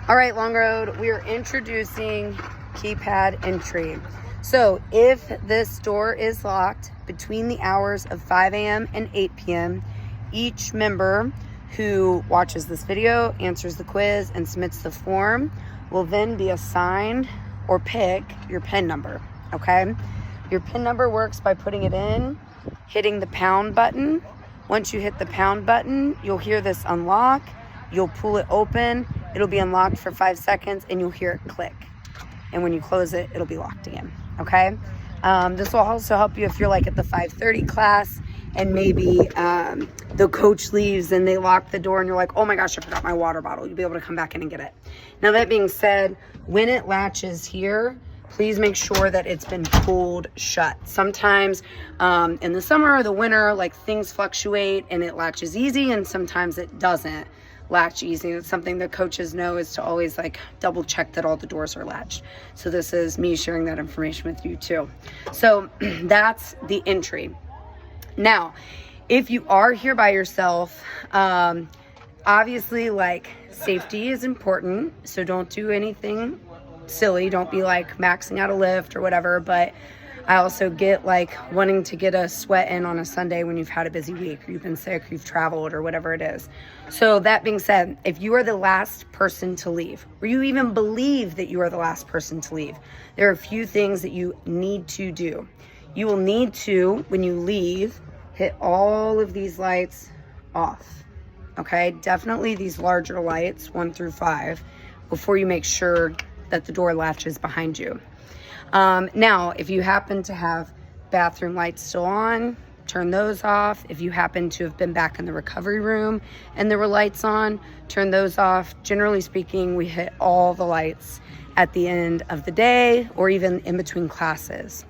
All right, Long Road, we are introducing keypad entry. So if this door is locked between the hours of 5 a.m. and 8 p.m., each member who watches this video, answers the quiz, and submits the form will then be assigned or pick your PIN number, okay? Your PIN number works by putting it in, hitting the pound button. Once you hit the pound button, you'll hear this unlock. You'll pull it open. It'll be unlocked for 5 seconds and you'll hear it click. And when you close it, it'll be locked again, okay? This will also help you if you're like at the 5:30 class and maybe the coach leaves and they lock the door and you're like, oh my gosh, I forgot my water bottle. You'll be able to come back in and get it. Now that being said, when it latches here, please make sure that it's been pulled shut. Sometimes in the summer or the winter, like things fluctuate and it latches easy and sometimes it doesn't latch easy. It's something that coaches know is to always like double check that all the doors are latched. So this is me sharing that information with you too. So that's the entry. Now, if you are here by yourself, obviously like safety is important. So don't do anything silly. Don't be like maxing out a lift or whatever. But I also get like wanting to get a sweat in on a Sunday when you've had a busy week or you've been sick or you've traveled or whatever it is. So that being said, if you are the last person to leave, or you even believe that you are the last person to leave, there are a few things that you need to do. You will need to, when you leave, hit all of these lights off, okay? Definitely these larger lights, 1 through 5, before you make sure that the door latches behind you. Now, if you happen to have bathroom lights still on, turn those off. If you happen to have been back in the recovery room and there were lights on, turn those off. Generally speaking, we hit all the lights at the end of the day or even in between classes.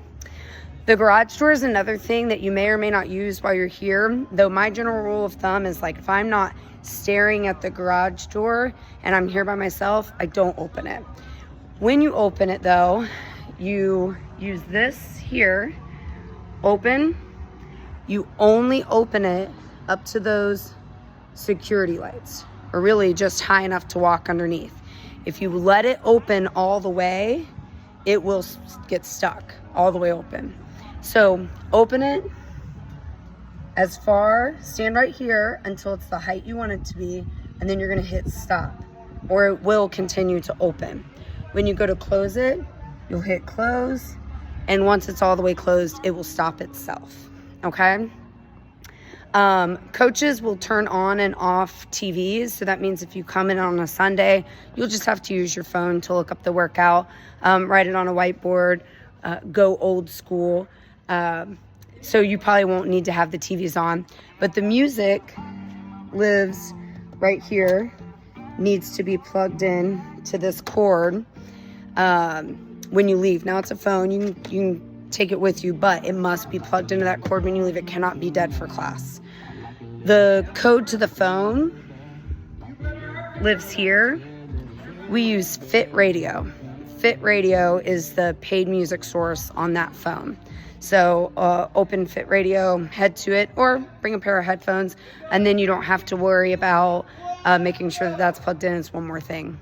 The garage door is another thing that you may or may not use while you're here, though my general rule of thumb is like if I'm not staring at the garage door and I'm here by myself, I don't open it. When you open it though, you use this here, open. You only open it up to those security lights, or really just high enough to walk underneath. If you let it open all the way, it will get stuck all the way open. So open it as far, stand right here until it's the height you want it to be, and then you're gonna hit stop, or it will continue to open. When you go to close it, you'll hit close, and once it's all the way closed, it will stop itself, okay? Coaches will turn on and off TVs, so that means if you come in on a Sunday, you'll just have to use your phone to look up the workout, write it on a whiteboard, go old school, so you probably won't need to have the TVs on, but the music lives right here, needs to be plugged in to this cord, when you leave. Now it's a phone, you can take it with you, but it must be plugged into that cord when you leave. It cannot be dead for class. The code to the phone lives here. We use Fit Radio. Fit Radio is the paid music source on that phone. So open Fit Radio, head to it, or bring a pair of headphones, and then you don't have to worry about making sure that that's plugged in. It's one more thing.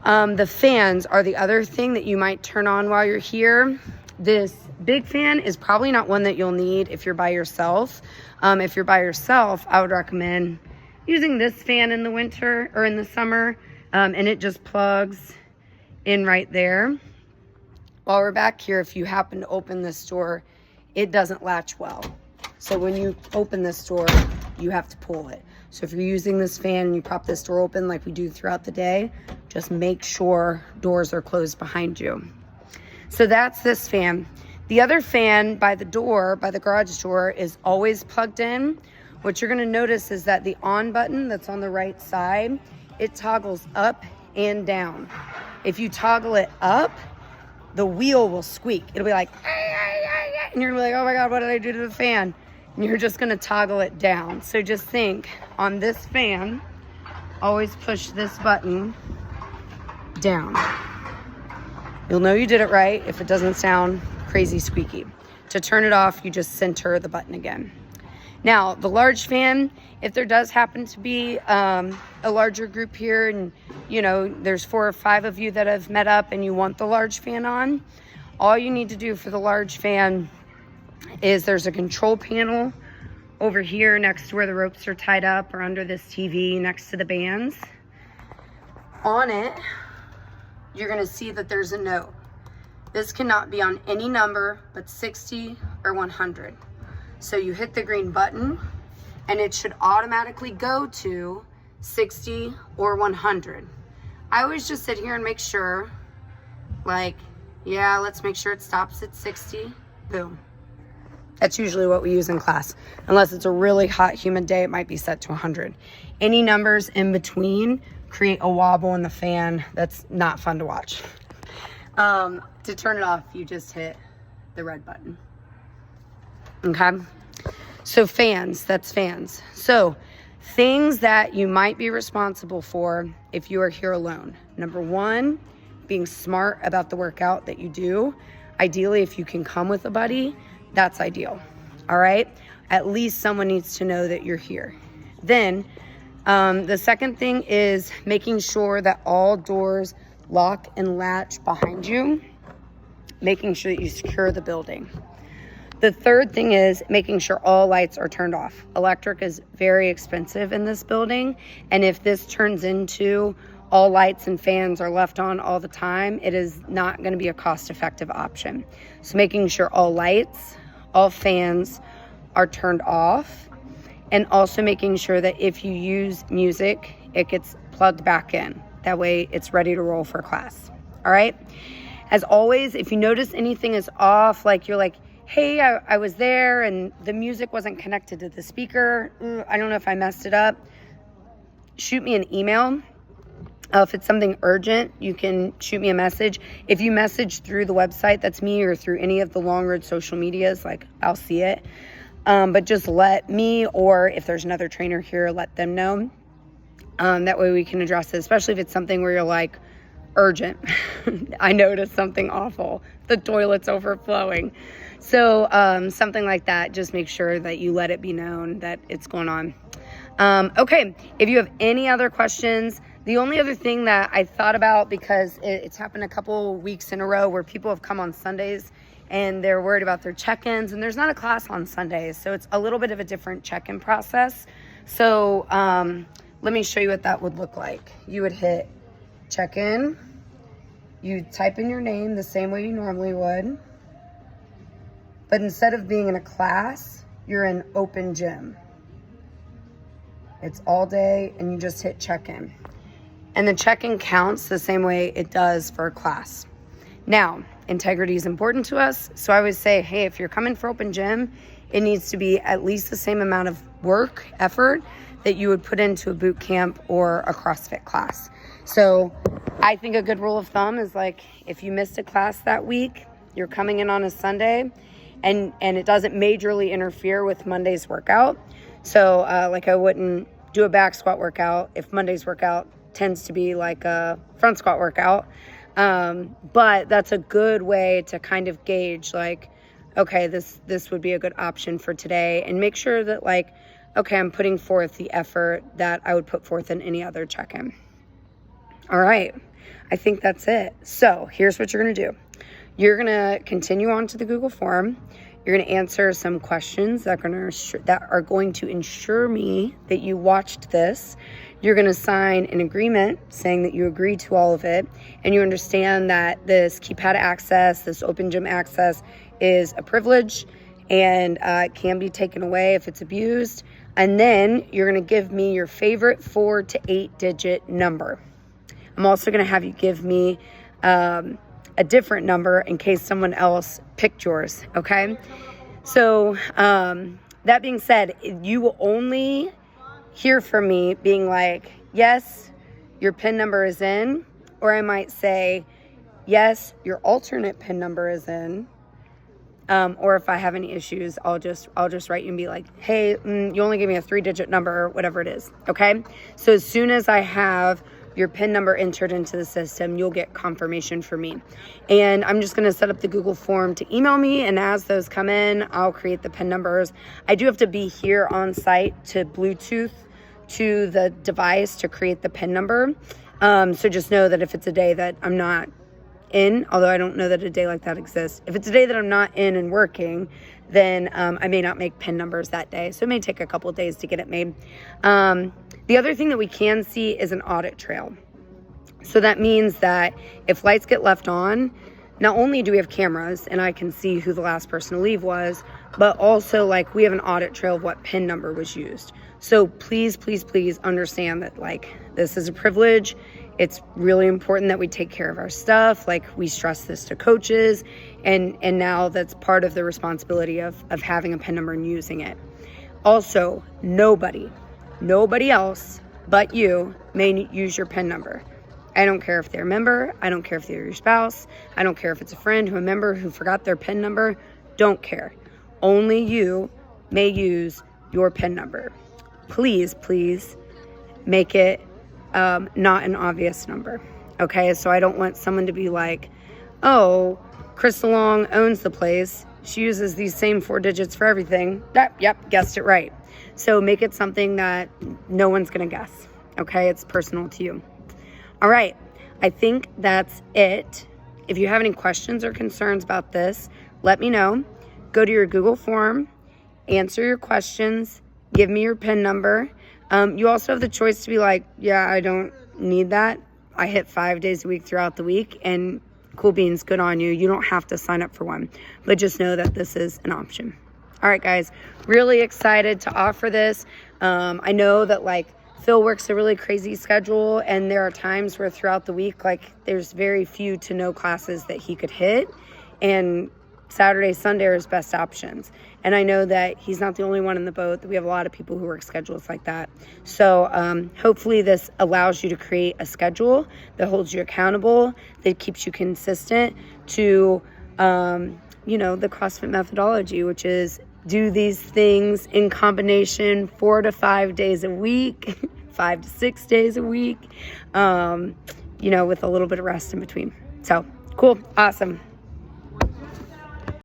The fans are the other thing that you might turn on while you're here. This big fan is probably not one that you'll need if you're by yourself. If you're by yourself, I would recommend using this fan in the winter or in the summer, and it just plugs in right there. While we're back here, if you happen to open this door, it doesn't latch well. So when you open this door, you have to pull it. So if you're using this fan and you prop this door open like we do throughout the day, just make sure doors are closed behind you. So that's this fan. The other fan by the door, by the garage door, is always plugged in. What you're gonna notice is that the on button that's on the right side, it toggles up and down. If you toggle it up, the wheel will squeak. It'll be like, and you're gonna be like, oh my God, what did I do to the fan? And you're just gonna toggle it down. So just think, on this fan, always push this button down. You'll know you did it right if it doesn't sound crazy squeaky. To turn it off, you just center the button again. Now, the large fan, if there does happen to be a larger group here and, you know, there's 4 or 5 of you that have met up and you want the large fan on, all you need to do for the large fan is there's a control panel over here next to where the ropes are tied up or under this TV next to the bands. On it, you're going to see that there's a note. This cannot be on any number but 60 or 100. So you hit the green button and it should automatically go to 60 or 100. I always just sit here and make sure, like, yeah, let's make sure it stops at 60. Boom. That's usually what we use in class. Unless it's a really hot, humid day, it might be set to 100. Any numbers in between create a wobble in the fan that's not fun to watch. To turn it off, you just hit the red button. Okay? So fans, that's fans. So things that you might be responsible for if you are here alone. Number 1, being smart about the workout that you do. Ideally, if you can come with a buddy, that's ideal. All right? At least someone needs to know that you're here. Then, the second thing is making sure that all doors lock and latch behind you, making sure that you secure the building. The third thing is making sure all lights are turned off. Electric is very expensive in this building, and if this turns into all lights and fans are left on all the time, it is not going to be a cost-effective option. So making sure all lights, all fans are turned off, and also making sure that if you use music, it gets plugged back in. That way it's ready to roll for class. All right? As always, if you notice anything is off, like you're like, hey, I was there and the music wasn't connected to the speaker, I don't know if I messed it up, shoot me an email. If it's something urgent, you can shoot me a message. If you message through the website, that's me, or through any of the Long Road social medias, like, I'll see it. But just let me, or if there's another trainer here, let them know. That way we can address it, especially if it's something where you're like, urgent. I noticed something awful. The toilet's overflowing. So something like that, just make sure that you let it be known that it's going on. Okay, if you have any other questions, the only other thing that I thought about, because it's happened a couple weeks in a row where people have come on Sundays and they're worried about their check-ins, and there's not a class on Sundays, so it's a little bit of a different check-in process. So let me show you what that would look like. You would hit check-in, you type in your name the same way you normally would, but instead of being in a class, you're in open gym. It's all day, and you just hit check-in. And the check-in counts the same way it does for a class. Now, integrity is important to us, so I always say, hey, if you're coming for open gym, it needs to be at least the same amount of work, effort, that you would put into a boot camp or a CrossFit class. So I think a good rule of thumb is, like, if you missed a class that week, you're coming in on a Sunday, and it doesn't majorly interfere with Monday's workout. So like, I wouldn't do a back squat workout if Monday's workout tends to be like a front squat workout. But that's a good way to kind of gauge, like, okay, this would be a good option for today, and make sure that, like, okay, I'm putting forth the effort that I would put forth in any other check-in. All right, I think that's it. So here's what you're going to do. You're going to continue on to the Google form. You're going to answer some questions that are going to ensure me that you watched this. You're going to sign an agreement saying that you agree to all of it, and you understand that this Keypad access, this open gym access, is a privilege, and it can be taken away if it's abused. And then you're going to give me your favorite 4 to 8 digit number. I'm also going to have you give me a different number in case someone else picked yours, okay? So that being said, you will only hear from me being like, yes, your PIN number is in, or I might say, yes, your alternate PIN number is in, or if I have any issues, I'll just write you and be like, hey, you only gave me a 3-digit number, or whatever it is, okay? So as soon as I have your PIN number entered into the system, you'll get confirmation from me. And I'm just going to set up the Google form to email me, and as those come in, I'll create the PIN numbers. I do have to be here on site to Bluetooth to the device to create the PIN number. So just know that if it's a day that I'm not in, although I don't know that a day like that exists, if it's a day that I'm not in and working, then I may not make PIN numbers that day. So it may take a couple of days to get it made. The other thing that we can see is an audit trail. So that means that if lights get left on, not only do we have cameras and I can see who the last person to leave was, but also like we have an audit trail of what PIN number was used. So please, please, please understand that like this is a privilege. It's really important that we take care of our stuff. Like we stress this to coaches, and now that's part of the responsibility of having a PIN number and using it. Also, nobody else but you may use your PIN number. I don't care if they're a member. I don't care if they're your spouse. I don't care if it's a friend who a member who forgot their PIN number. Don't care. Only you may use your PIN number. Please, please make it not an obvious number. Okay, so I don't want someone to be like, oh, Crystal Long owns the place. She uses these same 4 digits for everything. Yep, guessed it right. So make it something that no one's going to guess. Okay, it's personal to you. All right, I think that's it. If you have any questions or concerns about this, let me know. Go to your Google form, answer your questions, give me your PIN number. You also have the choice to be like, yeah, I don't need that. I hit 5 days a week throughout the week, and cool beans, good on you. You don't have to sign up for one, but just know that this is an option. All right, guys, really excited to offer this. I know that like Phil works a really crazy schedule, and there are times where throughout the week, like there's very few to no classes that he could hit, and Saturday, Sunday are his best options. And I know that he's not the only one in the boat, that we have a lot of people who work schedules like that. So hopefully this allows you to create a schedule that holds you accountable, that keeps you consistent to, the CrossFit methodology, which is do these things in combination 4 to 5 days a week, 5 to 6 days a week, with a little bit of rest in between. So cool. Awesome.